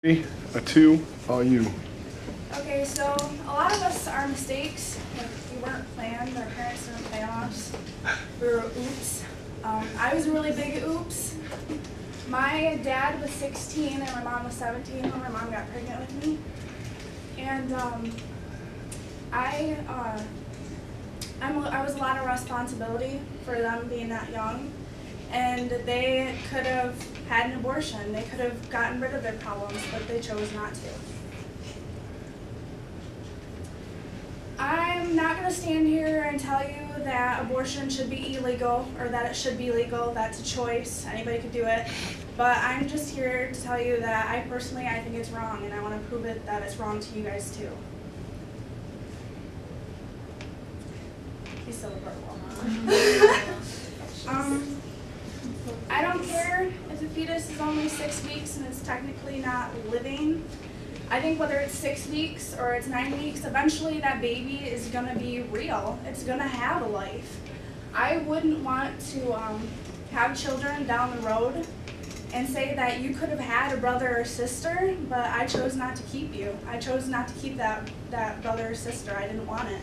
A two, all you. Okay, so a lot of us are mistakes. Like, we weren't planned. Our parents didn't plan us. We were oops. I was a really big oops. My dad was 16 and my mom was 17 when my mom got pregnant with me. And I was a lot of responsibility for them being that young. And they could have had an abortion. They could have gotten rid of their problems, but they chose not to. I'm not going to stand here and tell you that abortion should be illegal or that it should be legal. That's a choice. Anybody could do it. But I'm just here to tell you that I think it's wrong, and I want to prove it that it's wrong to you guys too. He's still adorable. I don't care if the fetus is only 6 weeks and it's technically not living. I think whether it's 6 weeks or it's 9 weeks, eventually that baby is going to be real. It's going to have a life. I wouldn't want to have children down the road and say that you could have had a brother or sister, but I chose not to keep you. I chose not to keep that brother or sister. I didn't want it.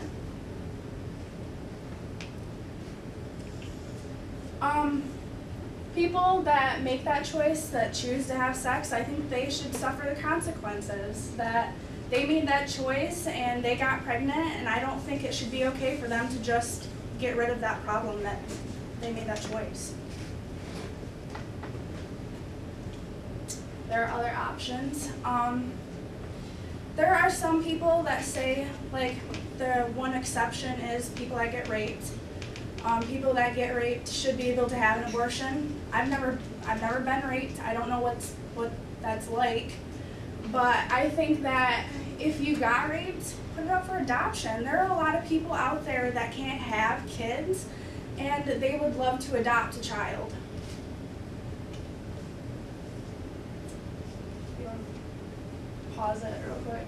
People that make that choice, that choose to have sex, I think they should suffer the consequences. That they made that choice and they got pregnant, and I don't think it should be okay for them to just get rid of that problem that they made that choice. There are other options. There are some people that say, like, the one exception is people that get raped. People that get raped should be able to have an abortion. I've never been raped. I don't know what that's like. But I think that if you got raped, put it up for adoption. There are a lot of people out there that can't have kids, and they would love to adopt a child. You want to pause it real quick?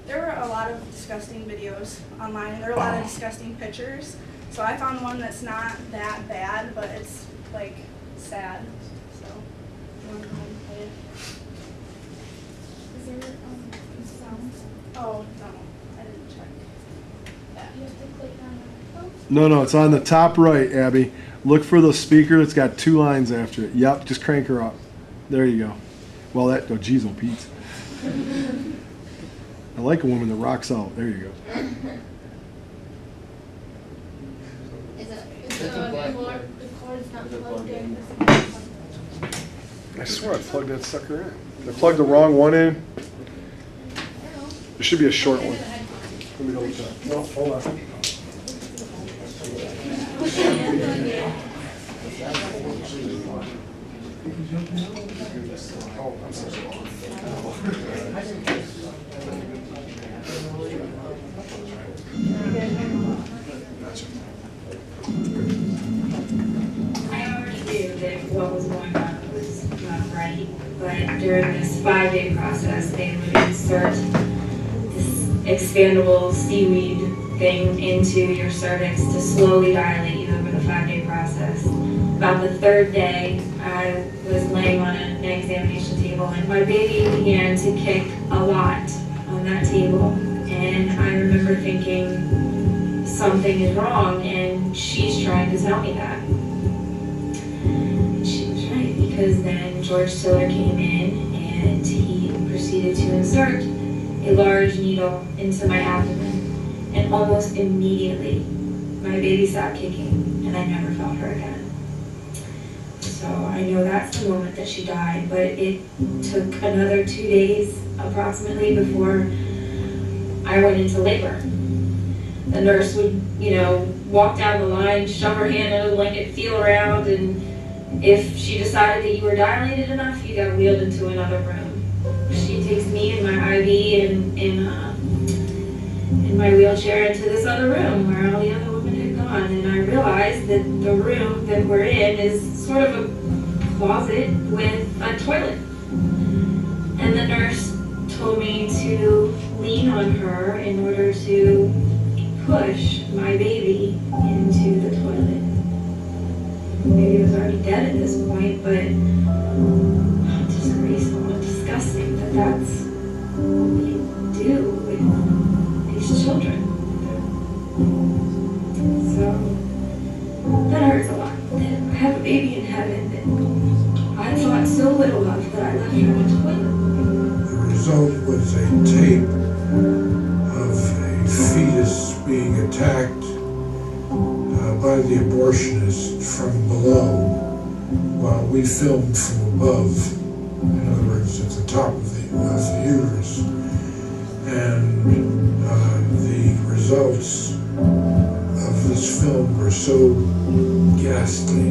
There were a lot of disgusting videos online, and there are a lot of disgusting pictures. So I found one that's not that bad, but it's, like, sad. So, you want to go ahead and play it? Is there sound? Oh, no, I didn't check. Yeah. You have to click on it. No, it's on the top right, Abby. Look for the speaker that's got 2 lines after it. Yep, just crank her up. There you go. Well, oh, geez, oh, Pete. I like a woman that rocks out. There you go. The cord's not plugged in. I swear I plugged that sucker in. I plugged the wrong one in. There should be a short one. Let me double check. No, hold on. Oh, I'm so sorry. I already knew that what was going on was not right, but during this 5-day process, they would insert this expandable seaweed thing into your cervix to slowly dilate you over the 5-day process. About the 3rd day, I was laying on an examination table, and my baby began to kick a lot on that table. And I remember thinking, something is wrong, and she's trying to tell me that. And she was right, because then George Tiller came in, and he proceeded to insert a large needle into my abdomen. And almost immediately, my baby stopped kicking, and I never felt her again. So I know that's the moment that she died, but it took another 2 days approximately before I went into labor. The nurse would, walk down the line, shove her hand under the blanket, feel around, and if she decided that you were dilated enough, you got wheeled into another room. She takes me and my IV in my wheelchair into this other room where all the other women had gone, and I realized that the room that we're in is sort of a closet with a toilet. And the nurse told me to lean on her in order to push my baby into the toilet. Baby was already dead at this point, but disgraceful to that's what we do with these children. So that hurts a lot. That I have a baby in heaven that I thought so little of that I left her in the toilet. The result was a tape of a fetus being attacked by the abortionist from below while we filmed from above. In other words, at the top of the uterus. And the results of this film were so ghastly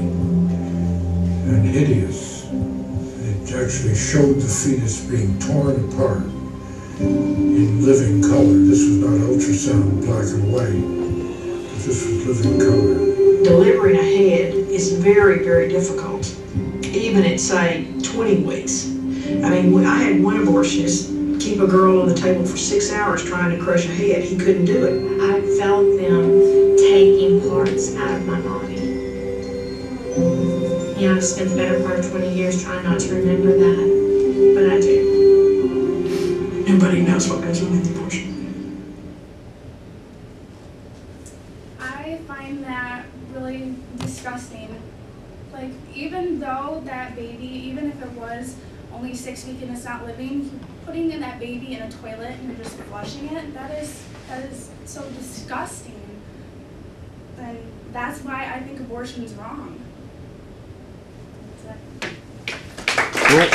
and hideous. It actually showed the fetus being torn apart in living color. This was not ultrasound black and white, but this was living color. Delivering a head is very, very difficult, even at, say, 20 weeks. I mean, I had one abortionist keep a girl on the table for 6 hours trying to crush a head. He couldn't do it. I felt them taking parts out of my body. You know, I've spent the better part of 20 years trying not to remember that, but I do. Nobody knows what goes on in the abortion. I find that really disgusting. Like, even though that baby, even if it was only 6 weeks and it's not living, putting in that baby in a toilet and you're just flushing it, that is so disgusting. And that's why I think abortion is wrong. That's it. Cool.